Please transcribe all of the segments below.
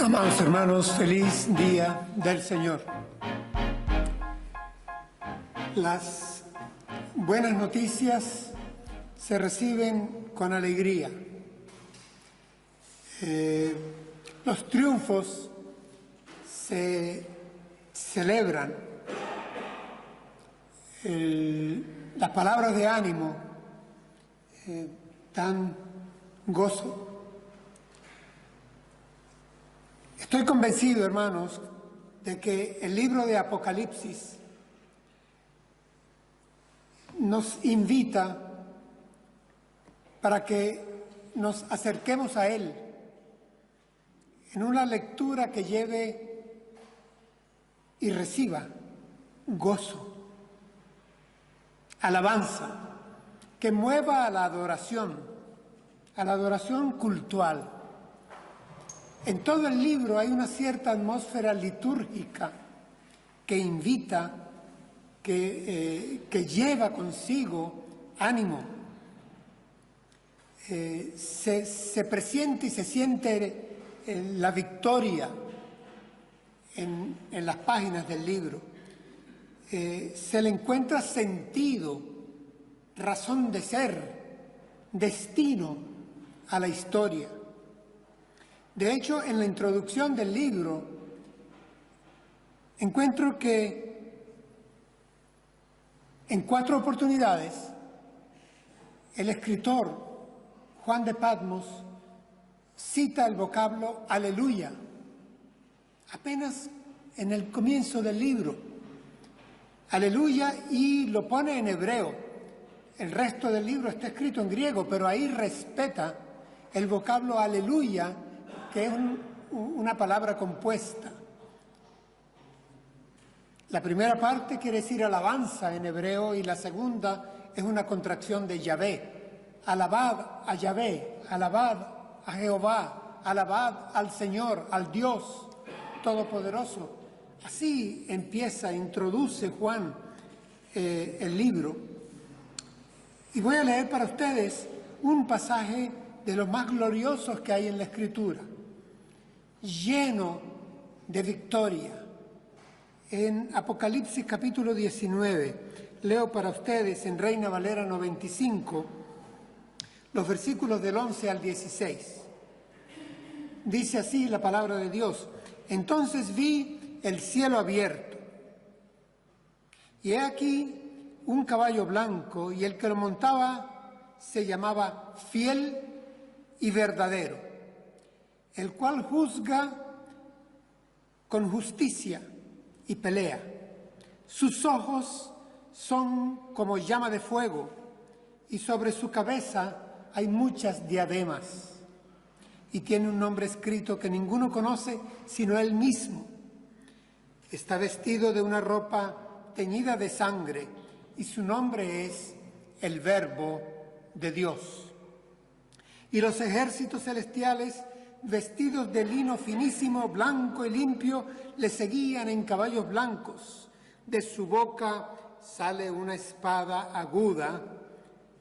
Amados hermanos, feliz día del Señor. Las buenas noticias se reciben con alegría. Los triunfos se celebran. Las palabras de ánimo dan gozo. Estoy convencido, hermanos, de que el libro de Apocalipsis nos invita para que nos acerquemos a él en una lectura que lleve y reciba gozo, alabanza, que mueva a la adoración cultural. En todo el libro hay una cierta atmósfera litúrgica que invita, que lleva consigo ánimo. Se presiente y se siente la victoria en las páginas del libro. Se le encuentra sentido, razón de ser, destino a la historia. De hecho, en la introducción del libro encuentro que en 4 oportunidades el escritor Juan de Patmos cita el vocablo aleluya, apenas en el comienzo del libro. Aleluya, y lo pone en hebreo. El resto del libro está escrito en griego, pero ahí respeta el vocablo aleluya, que es una palabra compuesta. La primera parte quiere decir alabanza en hebreo y la segunda es una contracción de Yahvé. Alabad a Yahvé, alabad a Jehová, alabad al Señor, al Dios Todopoderoso. Así introduce Juan el libro. Y voy a leer para ustedes un pasaje de los más gloriosos que hay en la Escritura, lleno de victoria. En Apocalipsis capítulo 19, leo para ustedes en Reina Valera 95, los versículos del 11 al 16. Dice así la palabra de Dios: Entonces vi el cielo abierto, y he aquí un caballo blanco, y el que lo montaba se llamaba Fiel y Verdadero, el cual juzga con justicia y pelea. Sus ojos son como llama de fuego, y sobre su cabeza hay muchas diademas. Y tiene un nombre escrito que ninguno conoce sino él mismo. Está vestido de una ropa teñida de sangre, y su nombre es el Verbo de Dios. Y los ejércitos celestiales, vestidos de lino finísimo, blanco y limpio, le seguían en caballos blancos. De su boca sale una espada aguda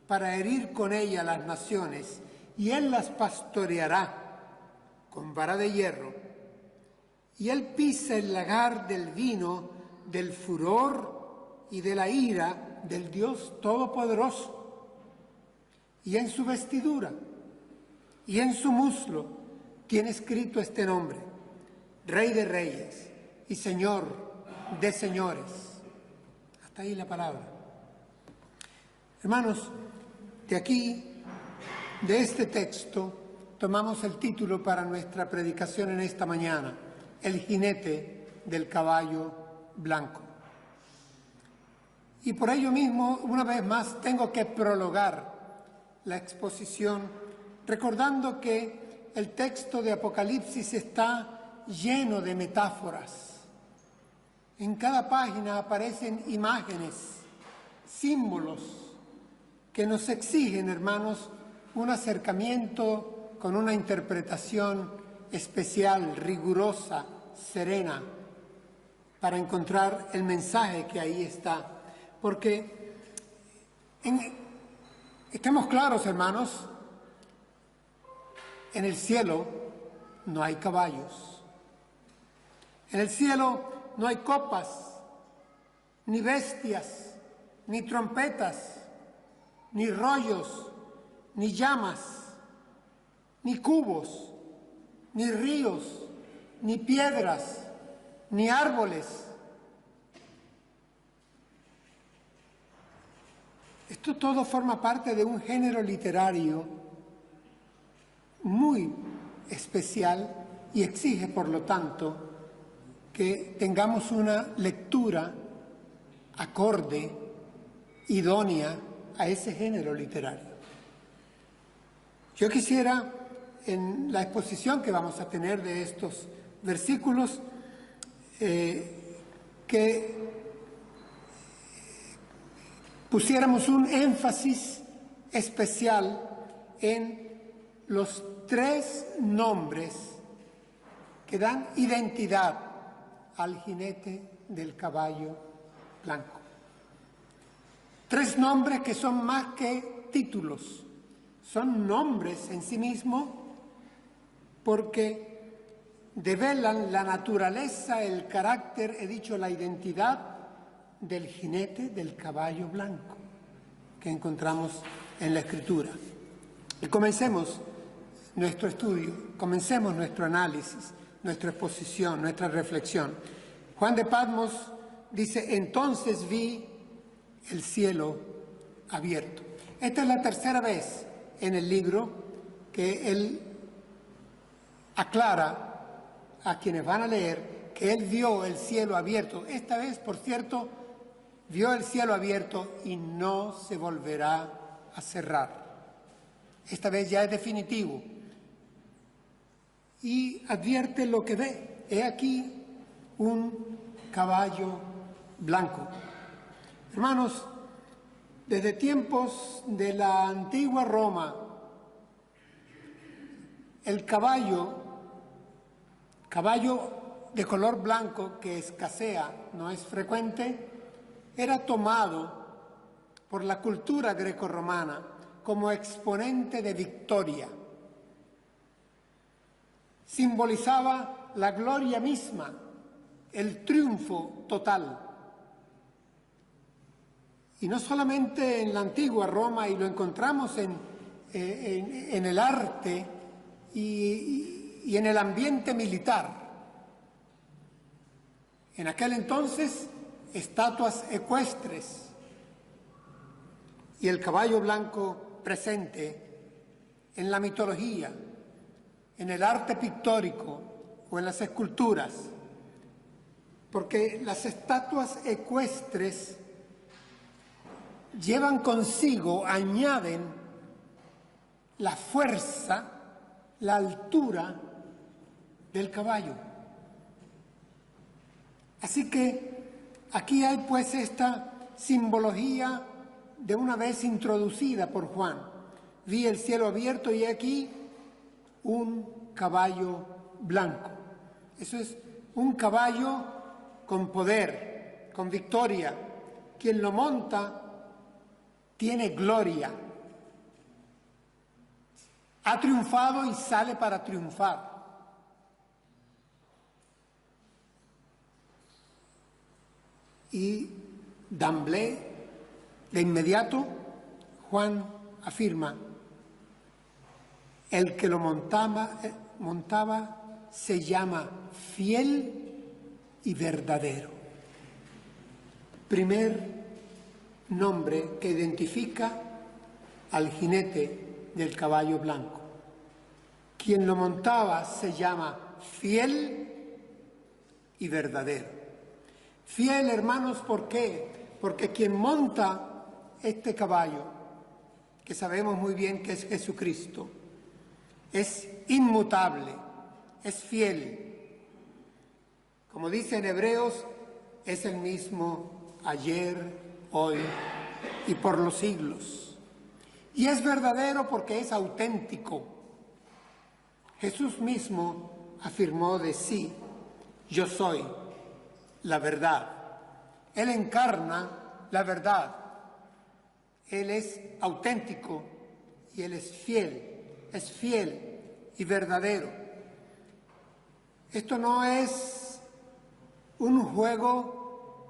para herir con ella las naciones, y él las pastoreará con vara de hierro. Y él pisa el lagar del vino, del furor y de la ira del Dios Todopoderoso. Y en su vestidura y en su muslo tiene escrito este nombre: Rey de Reyes y Señor de Señores. Hasta ahí la palabra. Hermanos, de aquí, de este texto, tomamos el título para nuestra predicación en esta mañana: El jinete del caballo blanco. Y por ello mismo, una vez más, tengo que prologar la exposición recordando que el texto de Apocalipsis está lleno de metáforas. En cada página aparecen imágenes, símbolos que nos exigen, hermanos, un acercamiento con una interpretación especial, rigurosa, serena, para encontrar el mensaje que ahí está. Porque, estemos claros, hermanos, en el cielo no hay caballos, En el cielo no hay copas, ni bestias, ni trompetas, ni rollos, ni llamas, ni cubos, ni ríos, ni piedras, ni árboles. Esto todo forma parte de un género literario muy especial y exige, por lo tanto, que tengamos una lectura acorde, idónea a ese género literario. Yo quisiera, en la exposición que vamos a tener de estos versículos, que pusiéramos un énfasis especial en los 3 nombres que dan identidad al jinete del caballo blanco. 3 nombres que son más que títulos, son nombres en sí mismos porque develan la naturaleza, el carácter, he dicho, la identidad del jinete del caballo blanco que encontramos en la Escritura. Y comencemos nuestro estudio, comencemos nuestro análisis, nuestra exposición, nuestra reflexión. Juan de Patmos dice: entonces vi el cielo abierto. Esta es la 3ª vez en el libro que él aclara a quienes van a leer que él vio el cielo abierto. Esta vez, por cierto, vio el cielo abierto y no se volverá a cerrar. Esta vez ya es definitivo. Y advierte lo que ve. He aquí un caballo blanco. Hermanos, desde tiempos de la antigua Roma, el caballo de color blanco que escasea, no es frecuente, era tomado por la cultura grecorromana como exponente de victoria. Simbolizaba la gloria misma, el triunfo total. Y no solamente en la antigua Roma, y lo encontramos en el arte y en el ambiente militar. En aquel entonces, estatuas ecuestres y el caballo blanco presente en la mitología, en el arte pictórico o en las esculturas, porque las estatuas ecuestres llevan consigo, añaden la fuerza, la altura del caballo. Así que aquí hay pues esta simbología de una vez introducida por Juan. Vi el cielo abierto y aquí un caballo blanco. Eso es un caballo con poder, con victoria. Quien lo monta tiene gloria. Ha triunfado y sale para triunfar. Y d'emblée, de inmediato, Juan afirma: el que lo montaba se llama fiel y verdadero. Primer nombre que identifica al jinete del caballo blanco. Quien lo montaba se llama fiel y verdadero. Fiel, hermanos, ¿por qué? Porque quien monta este caballo, que sabemos muy bien que es Jesucristo, es inmutable, es fiel. Como dice en Hebreos, es el mismo ayer, hoy y por los siglos. Y es verdadero porque es auténtico. Jesús mismo afirmó de sí: yo soy la verdad. Él encarna la verdad. Él es auténtico y Él es fiel y verdadero. Esto no es un juego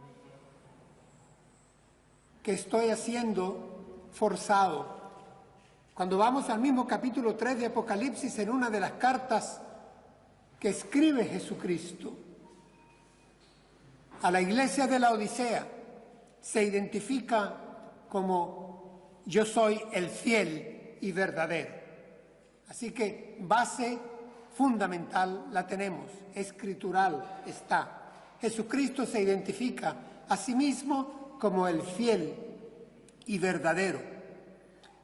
que estoy haciendo forzado. Cuando vamos al mismo capítulo 3 de Apocalipsis, en una de las cartas que escribe Jesucristo a la iglesia de la Odisea, se identifica como yo soy el fiel y verdadero. Así que base fundamental la tenemos, escritural está. Jesucristo se identifica a sí mismo como el fiel y verdadero.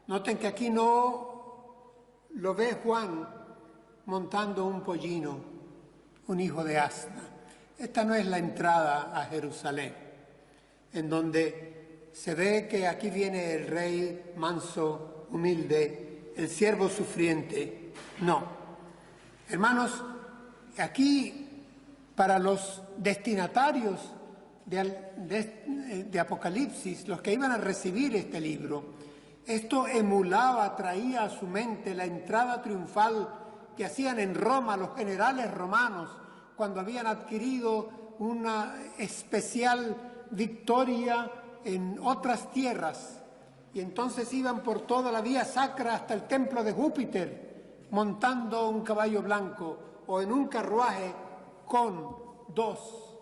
Noten que aquí no lo ve Juan montando un pollino, un hijo de asna. Esta no es la entrada a Jerusalén, en donde se ve que aquí viene el rey manso, humilde, el siervo sufriente. No. Hermanos, aquí para los destinatarios de Apocalipsis, los que iban a recibir este libro, esto emulaba, traía a su mente la entrada triunfal que hacían en Roma los generales romanos cuando habían adquirido una especial victoria en otras tierras. Y entonces iban por toda la vía sacra hasta el templo de Júpiter, montando un caballo blanco o en un carruaje con dos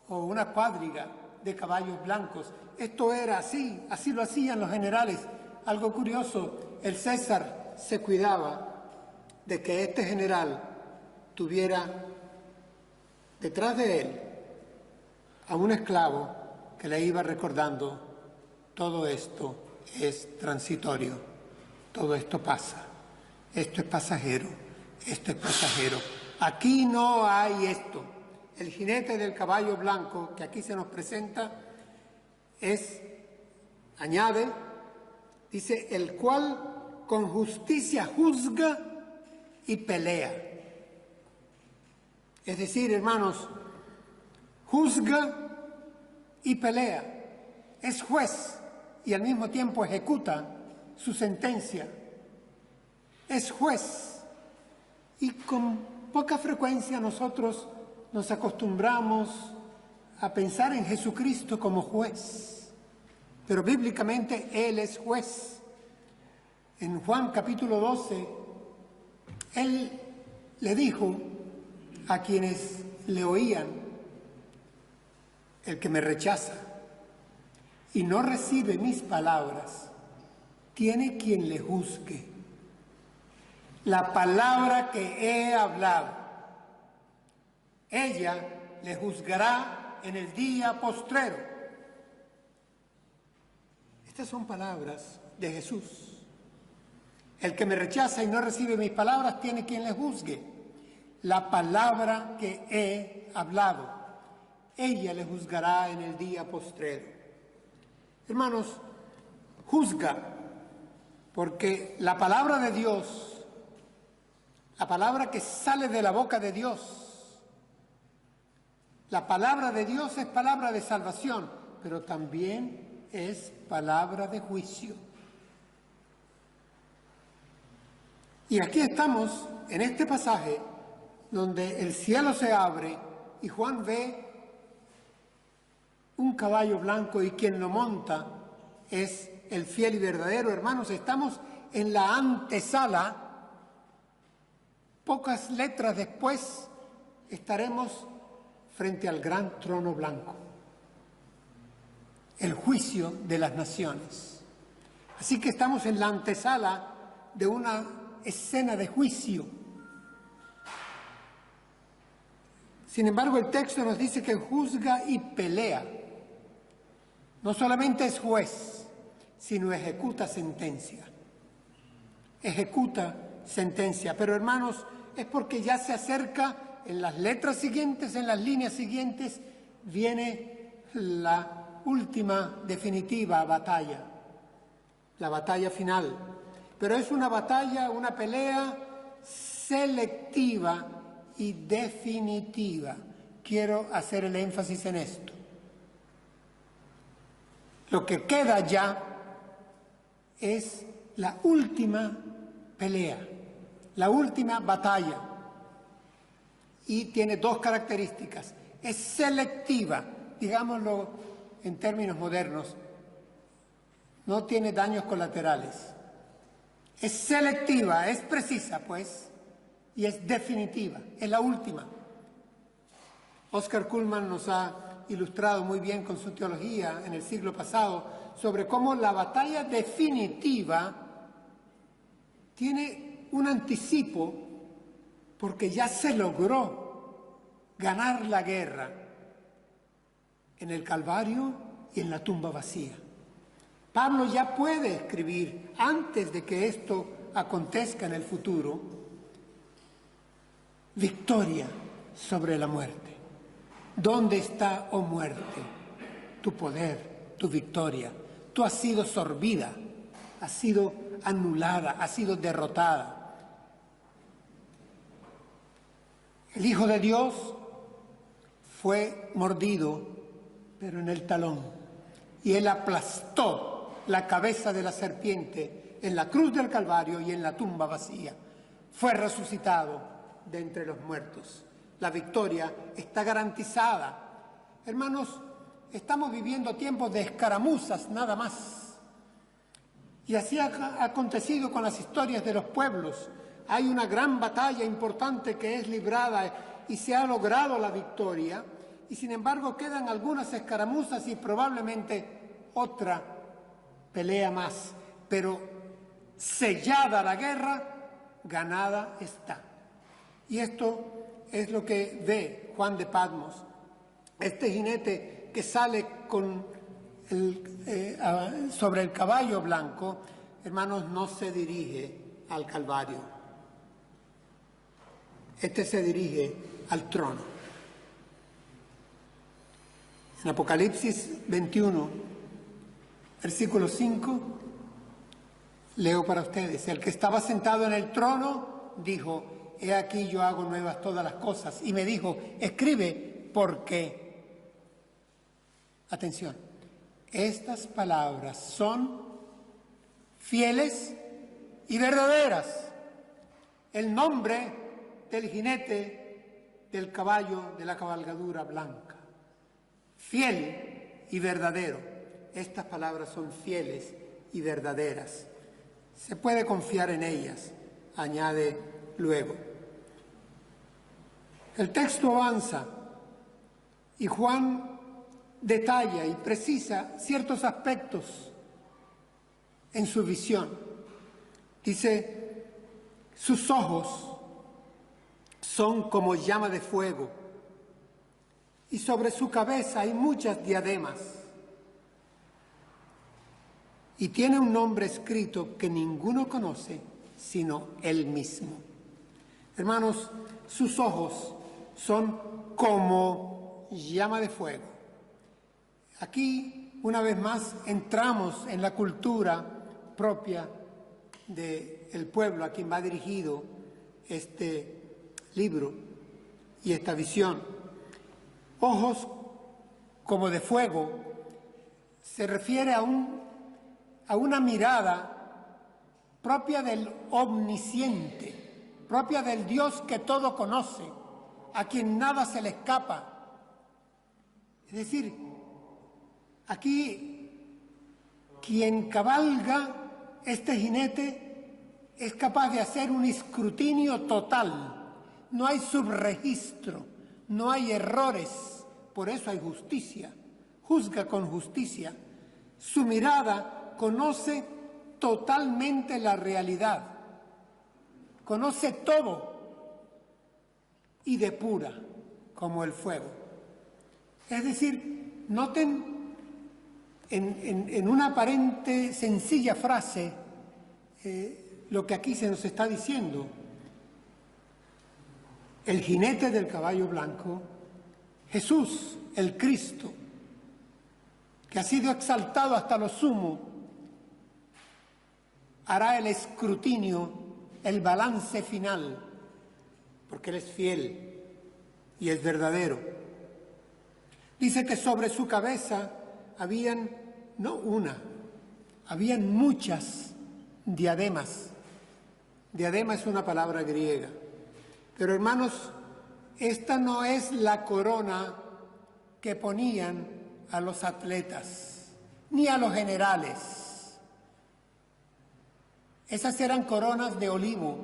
o una cuadriga de caballos blancos. Esto era así, así lo hacían los generales. Algo curioso, el César se cuidaba de que este general tuviera detrás de él a un esclavo que le iba recordando: todo esto es transitorio, todo esto pasa, esto es pasajero, esto es pasajero. Aquí no hay esto. El jinete del caballo blanco que aquí se nos presenta añade, dice, el cual con justicia juzga y pelea. Es decir, hermanos, juzga y pelea. Es juez y al mismo tiempo ejecuta su sentencia. Es juez. Y con poca frecuencia nosotros nos acostumbramos a pensar en Jesucristo como juez. Pero bíblicamente Él es juez. En Juan capítulo 12, Él le dijo a quienes le oían: el que me rechaza y no recibe mis palabras, tiene quien le juzgue. La palabra que he hablado, ella le juzgará en el día postrero. Estas son palabras de Jesús. El que me rechaza y no recibe mis palabras, tiene quien le juzgue. La palabra que he hablado, ella le juzgará en el día postrero. Hermanos, juzga, porque la palabra de Dios, la palabra que sale de la boca de Dios, la palabra de Dios es palabra de salvación, pero también es palabra de juicio. Y aquí estamos en este pasaje donde el cielo se abre y Juan ve un caballo blanco y quien lo monta es el fiel y verdadero. Hermanos, estamos en la antesala. Pocas letras después estaremos frente al gran trono blanco, el juicio de las naciones. Así que estamos en la antesala de una escena de juicio. Sin embargo, el texto nos dice que juzga y pelea. No solamente es juez, sino ejecuta sentencia. Ejecuta sentencia. Pero hermanos, es porque ya se acerca, en las letras siguientes, en las líneas siguientes, viene la última definitiva batalla, la batalla final. Pero es una batalla, una pelea selectiva y definitiva. Quiero hacer el énfasis en esto. Lo que queda ya es la última pelea, la última batalla. Y tiene dos características. es selectiva, digámoslo en términos modernos, no tiene daños colaterales. Es selectiva, es precisa, pues, y es definitiva, es la última. Oscar Cullmann nos ha ilustrado muy bien con su teología en el siglo pasado sobre cómo la batalla definitiva tiene un anticipo porque ya se logró ganar la guerra en el Calvario y en la tumba vacía. Pablo ya puede escribir, antes de que esto acontezca en el futuro, victoria sobre la muerte. ¿Dónde está, oh muerte, tu poder, tu victoria? Tú has sido sorbida, has sido anulada, has sido derrotada. El Hijo de Dios fue mordido, pero en el talón, y él aplastó la cabeza de la serpiente en la cruz del Calvario y en la tumba vacía. Fue resucitado de entre los muertos. La victoria está garantizada. Hermanos, estamos viviendo tiempos de escaramuzas nada más. Y así ha acontecido con las historias de los pueblos. Hay una gran batalla importante que es librada y se ha logrado la victoria, y sin embargo quedan algunas escaramuzas y probablemente otra pelea más, pero sellada la guerra, ganada está. Y esto es lo que ve Juan de Patmos, este jinete que sale sobre el caballo blanco. Hermanos, no se dirige al Calvario, este se dirige al trono. En Apocalipsis 21, versículo 5, leo para ustedes: el que estaba sentado en el trono dijo: he aquí yo hago nuevas todas las cosas. Y me dijo: escribe, porque, atención, estas palabras son fieles y verdaderas. El nombre del jinete del caballo de la cabalgadura blanca, fiel y verdadero. Estas palabras son fieles y verdaderas. Se puede confiar en ellas, añade luego. El texto avanza y Juan detalla y precisa ciertos aspectos en su visión. Dice: sus ojos son como llama de fuego y sobre su cabeza hay muchas diademas, y tiene un nombre escrito que ninguno conoce sino él mismo. Hermanos, sus ojos son como llama de fuego. Aquí, una vez más, entramos en la cultura propia del pueblo a quien va dirigido este libro y esta visión. Ojos como de fuego se refiere a una mirada propia del omnisciente, propia del Dios que todo conoce, a quien nada se le escapa. Es decir, aquí quien cabalga este jinete es capaz de hacer un escrutinio total. No hay subregistro, no hay errores, por eso hay justicia. Juzga con justicia. Su mirada conoce totalmente la realidad, conoce todo y depura como el fuego. Es decir, noten en una aparente sencilla frase lo que aquí se nos está diciendo. El jinete del caballo blanco, Jesús, el Cristo, que ha sido exaltado hasta lo sumo, hará el escrutinio, el balance final, porque Él es fiel y es verdadero. Dice que sobre su cabeza habían, no una, habían muchas diademas. Diadema es una palabra griega. Pero hermanos, esta no es la corona que ponían a los atletas, ni a los generales. Esas eran coronas de olivo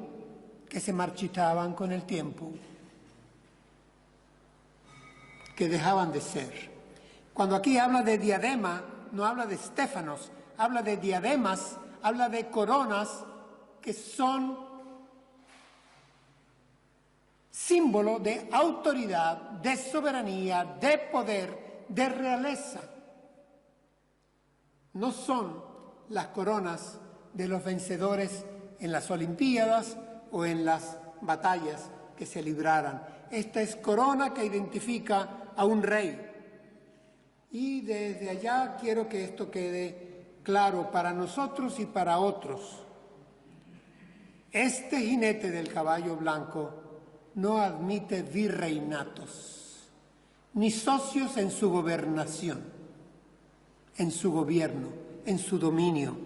que se marchitaban con el tiempo, que dejaban de ser. Cuando aquí habla de diadema, no habla de estéfanos, habla de diademas, habla de coronas que son símbolo de autoridad, de soberanía, de poder, de realeza. No son las coronas de los vencedores en las Olimpiadas o en las batallas que se libraran. Esta es corona que identifica a un rey. Y desde allá quiero que esto quede claro para nosotros y para otros. Este jinete del caballo blanco no admite virreinatos, ni socios en su gobernación, en su gobierno, en su dominio.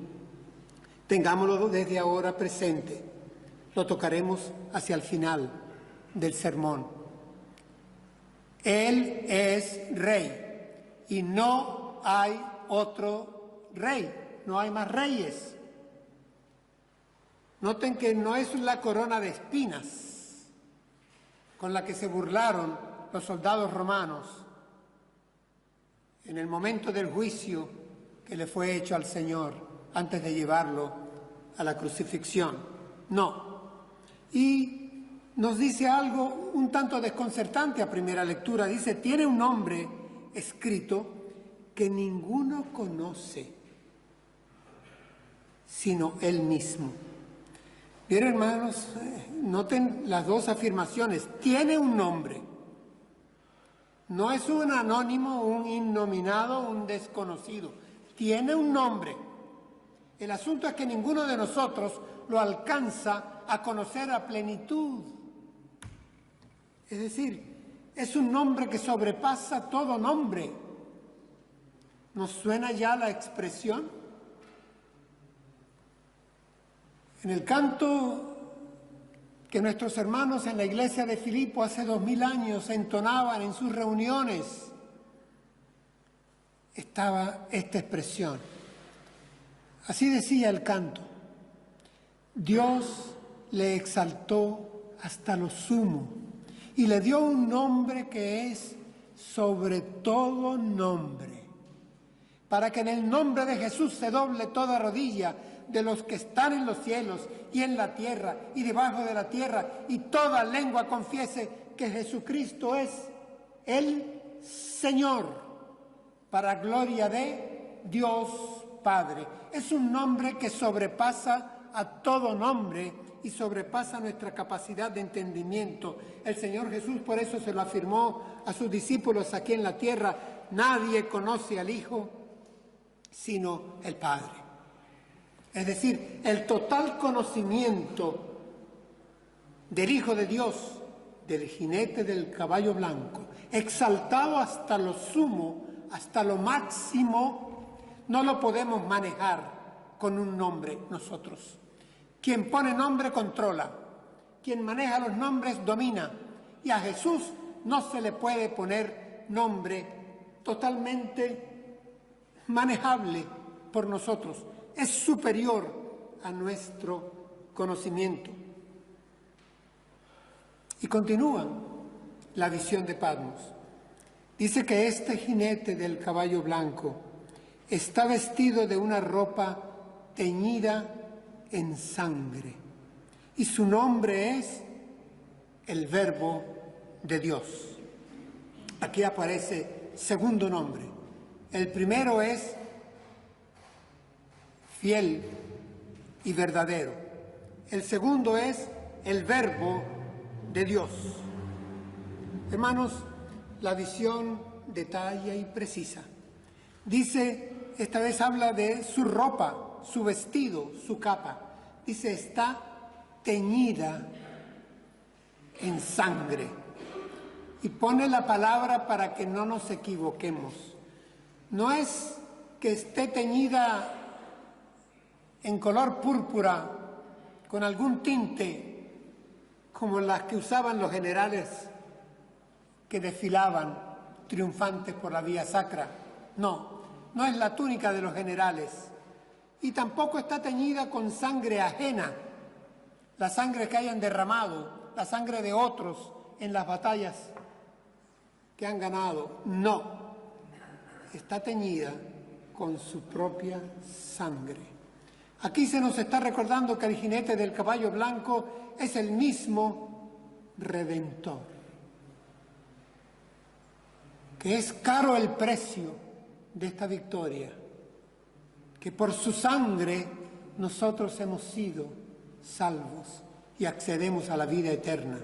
Tengámoslo desde ahora presente. Lo tocaremos hacia el final del sermón. Él es rey y no hay otro rey, no hay más reyes. Noten que no es la corona de espinas con la que se burlaron los soldados romanos en el momento del juicio que le fue hecho al Señor antes de llevarlo a la crucifixión. No. Y nos dice algo un tanto desconcertante a primera lectura. Dice, tiene un nombre escrito que ninguno conoce, sino él mismo. Bien, hermanos, noten las dos afirmaciones. Tiene un nombre. No es un anónimo, un innominado, un desconocido. Tiene un nombre. El asunto es que ninguno de nosotros lo alcanza a conocer a plenitud. Es decir, es un nombre que sobrepasa todo nombre. ¿Nos suena ya la expresión? En el canto que nuestros hermanos en la iglesia de Filipo hace 2000 años entonaban en sus reuniones, estaba esta expresión. Así decía el canto: Dios le exaltó hasta lo sumo y le dio un nombre que es sobre todo nombre, para que en el nombre de Jesús se doble toda rodilla de los que están en los cielos y en la tierra y debajo de la tierra, y toda lengua confiese que Jesucristo es el Señor, para gloria de Dios Padre. Es un nombre que sobrepasa a todo nombre y sobrepasa nuestra capacidad de entendimiento. El Señor Jesús por eso se lo afirmó a sus discípulos aquí en la tierra: nadie conoce al Hijo sino el Padre. Es decir, el total conocimiento del Hijo de Dios, del jinete del caballo blanco, exaltado hasta lo sumo, hasta lo máximo, no lo podemos manejar con un nombre nosotros. Quien pone nombre controla, quien maneja los nombres domina, y a Jesús no se le puede poner nombre totalmente manejable por nosotros. Es superior a nuestro conocimiento. Y continúa la visión de Patmos. Dice que este jinete del caballo blanco está vestido de una ropa teñida en sangre, y su nombre es el Verbo de Dios. Aquí aparece segundo nombre. El primero es fiel y verdadero. El segundo es el Verbo de Dios. Hermanos, la visión detalla y precisa. Dice, esta vez habla de su ropa, su vestido, su capa. Dice, está teñida en sangre. Y pone la palabra para que no nos equivoquemos. No es que esté teñida en color púrpura, con algún tinte, como las que usaban los generales que desfilaban triunfantes por la vía sacra. No, no es la túnica de los generales. Y tampoco está teñida con sangre ajena, la sangre que hayan derramado, la sangre de otros en las batallas que han ganado. No, está teñida con su propia sangre. Aquí se nos está recordando que el jinete del caballo blanco es el mismo Redentor, que es caro el precio de esta victoria, que por su sangre nosotros hemos sido salvos y accedemos a la vida eterna.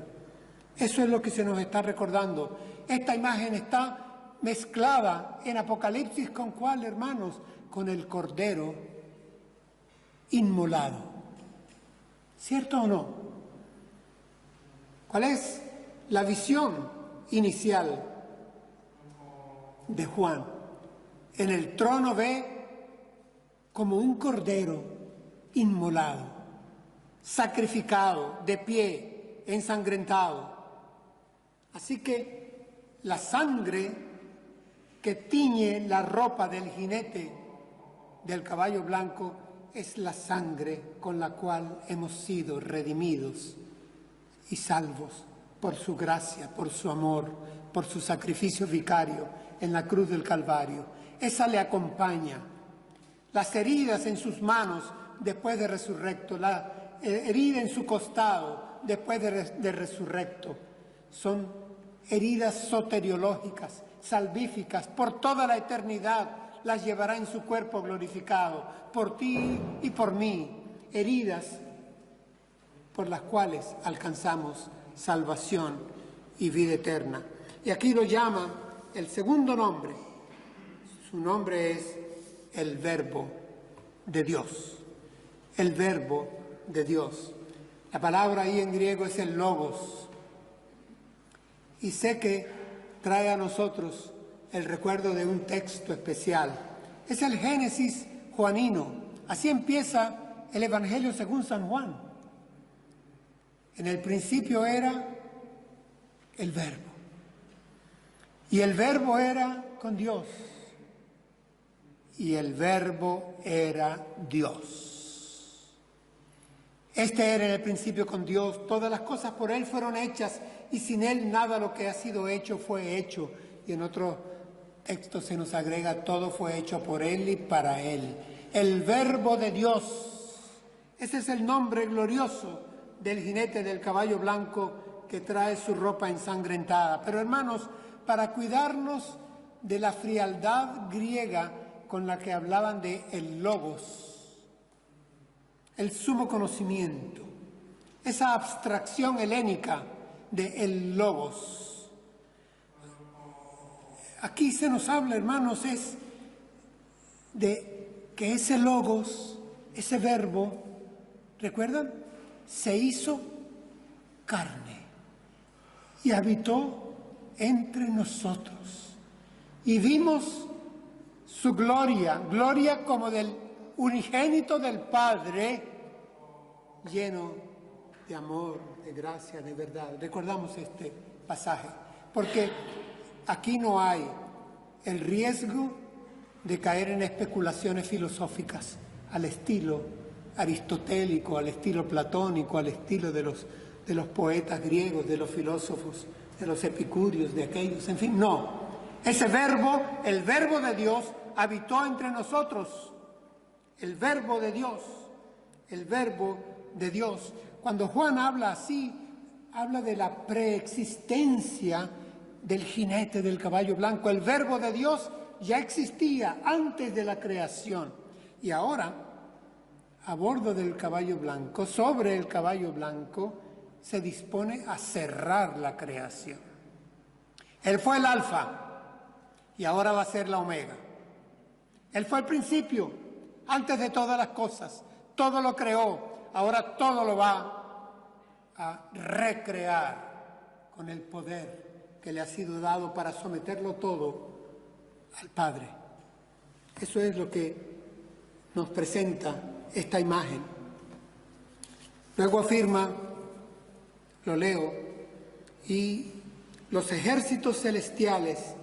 Eso es lo que se nos está recordando. Esta imagen está mezclada en Apocalipsis ¿con cuál, hermanos? Con el Cordero inmolado. ¿Cierto o no? ¿Cuál es la visión inicial de Juan? En el trono ve como un cordero inmolado, sacrificado, de pie, ensangrentado. Así que la sangre que tiñe la ropa del jinete del caballo blanco es la sangre con la cual hemos sido redimidos y salvos por su gracia, por su amor, por su sacrificio vicario en la cruz del Calvario. Esa le acompaña. Las heridas en sus manos después de resurrecto, la herida en su costado después de resurrecto, son heridas soteriológicas, salvíficas, por toda la eternidad las llevará en su cuerpo glorificado, por ti y por mí, heridas por las cuales alcanzamos salvación y vida eterna. Y aquí lo llama el segundo nombre, su nombre es el Verbo de Dios, el Verbo de Dios. La palabra ahí en griego es el Logos. Y sé que trae a nosotros el recuerdo de un texto especial. Es el Génesis juanino. Así empieza el Evangelio según San Juan. En el principio era el Verbo. Y el Verbo era con Dios. Y el Verbo era Dios. Este era en el principio con Dios. Todas las cosas por Él fueron hechas y sin Él nada lo que ha sido hecho fue hecho. Y en otro texto se nos agrega, todo fue hecho por Él y para Él. El Verbo de Dios. Ese es el nombre glorioso del jinete del caballo blanco que trae su ropa ensangrentada. Pero hermanos, para cuidarnos de la frialdad griega con la que hablaban de el logos, el sumo conocimiento, esa abstracción helénica de el logos. Aquí se nos habla, hermanos, es de que ese logos, ese verbo, ¿recuerdan? Se hizo carne y habitó entre nosotros. Y vimos su gloria, gloria como del unigénito del Padre, lleno de amor, de gracia, de verdad. Recordamos este pasaje, porque aquí no hay el riesgo de caer en especulaciones filosóficas al estilo aristotélico, al estilo platónico, al estilo de los poetas griegos, de los filósofos, de los epicúreos, de aquellos, en fin, no. Ese verbo, el Verbo de Dios, habitó entre nosotros. El Verbo de Dios, el Verbo de Dios. Cuando Juan habla así, habla de la preexistencia del jinete del caballo blanco. El Verbo de Dios ya existía antes de la creación. Y ahora, a bordo del caballo blanco, sobre el caballo blanco, se dispone a cerrar la creación. Él fue el alfa y ahora va a ser la omega. Él fue el principio, antes de todas las cosas. Todo lo creó, ahora todo lo va a recrear con el poder que le ha sido dado para someterlo todo al Padre. Eso es lo que nos presenta esta imagen. Luego afirma, lo leo, y los ejércitos celestiales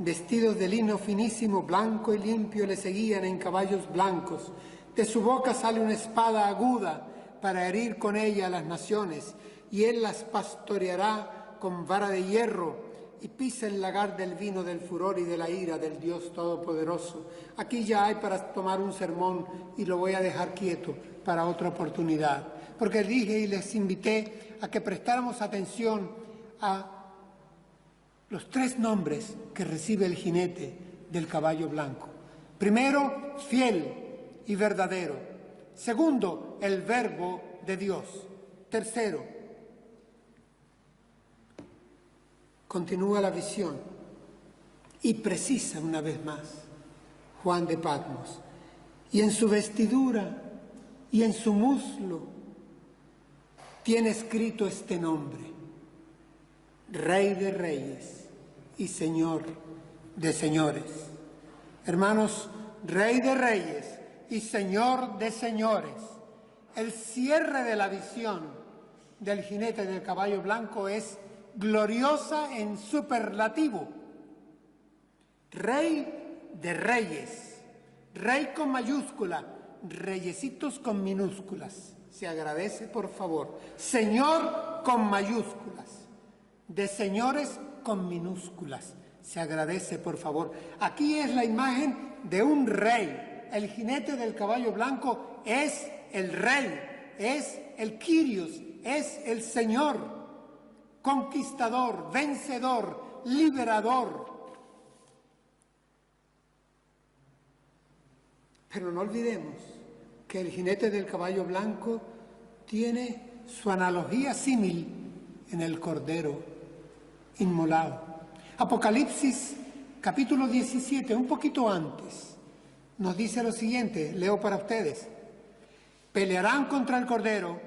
vestidos de lino finísimo, blanco y limpio, le seguían en caballos blancos. De su boca sale una espada aguda para herir con ella a las naciones, y él las pastoreará con vara de hierro, y pisa el lagar del vino del furor y de la ira del Dios Todopoderoso. Aquí ya hay para tomar un sermón y lo voy a dejar quieto para otra oportunidad, porque dije y les invité a que prestáramos atención a los 3 nombres que recibe el jinete del caballo blanco. Primero, fiel y verdadero. Segundo, el verbo de Dios. Tercero, continúa la visión y precisa una vez más Juan de Patmos. Y en su vestidura y en su muslo tiene escrito este nombre: Rey de Reyes y Señor de Señores. Hermanos, Rey de Reyes y Señor de Señores. El cierre de la visión del jinete del caballo blanco es gloriosa en superlativo. Rey de Reyes, Rey con mayúscula, reyesitos con minúsculas. Se agradece, por favor. Señor con mayúsculas, de señores con minúsculas. Se agradece, por favor. Aquí es la imagen de un rey. El jinete del caballo blanco es el rey, es el Kyrios, es el Señor, conquistador, vencedor, liberador. Pero no olvidemos que el jinete del caballo blanco tiene su analogía símil en el cordero inmolado. Apocalipsis capítulo 17, un poquito antes, nos dice lo siguiente, leo para ustedes: pelearán contra el cordero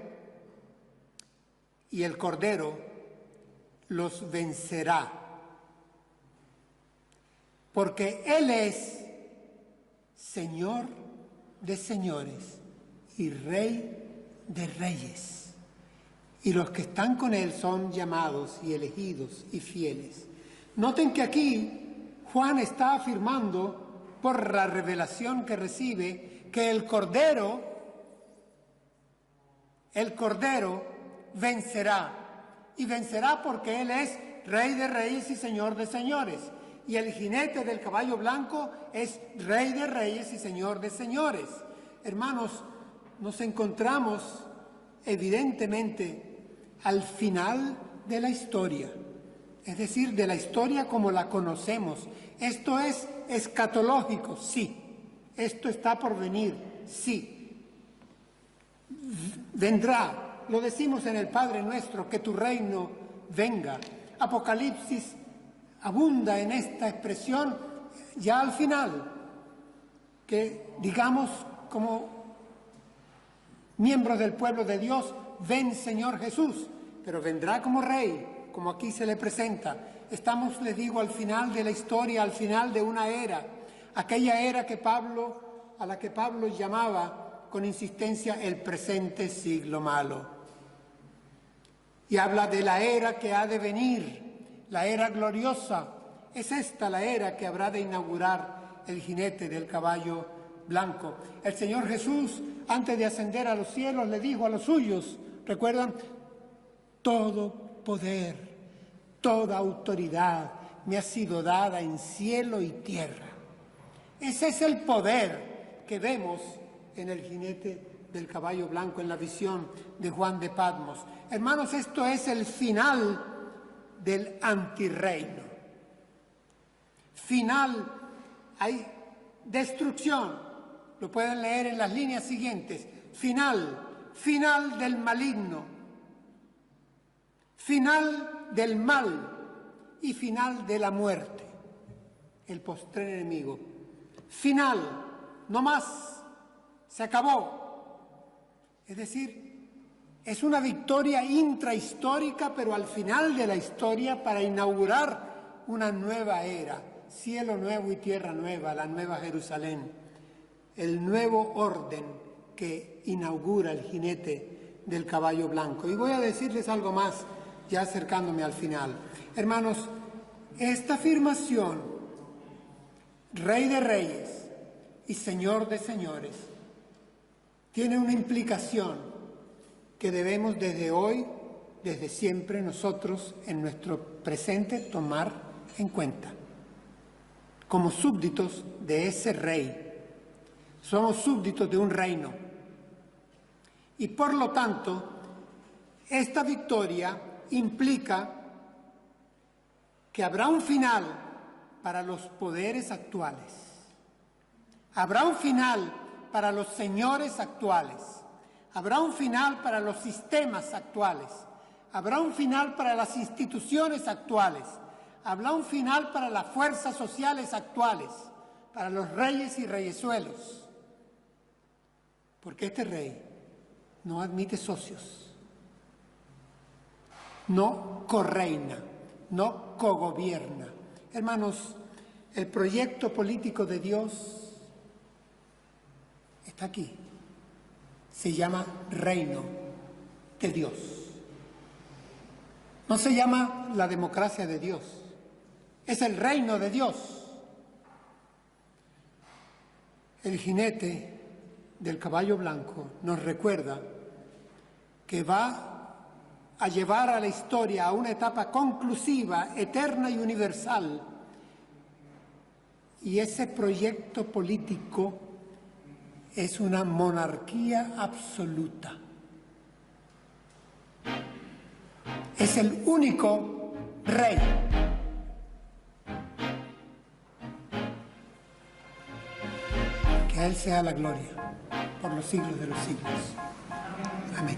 y el cordero los vencerá, porque él es Señor de señores y Rey de reyes, y los que están con él son llamados y elegidos y fieles. Noten que aquí Juan está afirmando, por la revelación que recibe, que el Cordero vencerá, y vencerá porque él es Rey de reyes y Señor de señores, y el jinete del caballo blanco es Rey de reyes y Señor de señores. Hermanos, nos encontramos evidentemente al final de la historia, es decir, de la historia como la conocemos. Esto es escatológico, sí. Esto está por venir, sí. Vendrá, lo decimos en el Padre Nuestro, que tu reino venga. Apocalipsis abunda en esta expresión ya al final, que digamos como miembros del pueblo de Dios, ven Señor Jesús, pero vendrá como Rey, como aquí se le presenta. Estamos, les digo, al final de la historia, al final de una era, aquella era a la que Pablo llamaba con insistencia el presente siglo malo. Y habla de la era que ha de venir, la era gloriosa. Es esta la era que habrá de inaugurar el jinete del caballo blanco. El Señor Jesús, antes de ascender a los cielos, le dijo a los suyos, ¿recuerdan? Todo poder, toda autoridad me ha sido dada en cielo y tierra. Ese es el poder que vemos en el jinete del caballo blanco, en la visión de Juan de Patmos. Hermanos, esto es el final del antirreino. Final, hay destrucción, lo pueden leer en las líneas siguientes. Final del maligno, final del mal y final de la muerte, el postrer enemigo. Final, no más, se acabó. Es decir, es una victoria intrahistórica, pero al final de la historia, para inaugurar una nueva era, cielo nuevo y tierra nueva, la nueva Jerusalén, el nuevo orden que inaugura el jinete del caballo blanco. Y voy a decirles algo más, ya acercándome al final. Hermanos, esta afirmación Rey de reyes y Señor de señores, tiene una implicación que debemos desde hoy, desde siempre nosotros en nuestro presente tomar en cuenta. Como súbditos de ese rey, somos súbditos de un reino. Y por lo tanto, esta victoria implica que habrá un final para los poderes actuales. Habrá un final para los señores actuales. Habrá un final para los sistemas actuales. Habrá un final para las instituciones actuales. Habrá un final para las fuerzas sociales actuales, para los reyes y reyesuelos. Porque este rey no admite socios, no correina, no cogobierna. Hermanos, el proyecto político de Dios está aquí. Se llama reino de Dios. No se llama la democracia de Dios. Es el reino de Dios. El jinete del caballo blanco nos recuerda que va a llevar a la historia a una etapa conclusiva, eterna y universal. Y ese proyecto político es una monarquía absoluta. Es el único rey. Que a Él sea la gloria por los siglos de los siglos. Amén.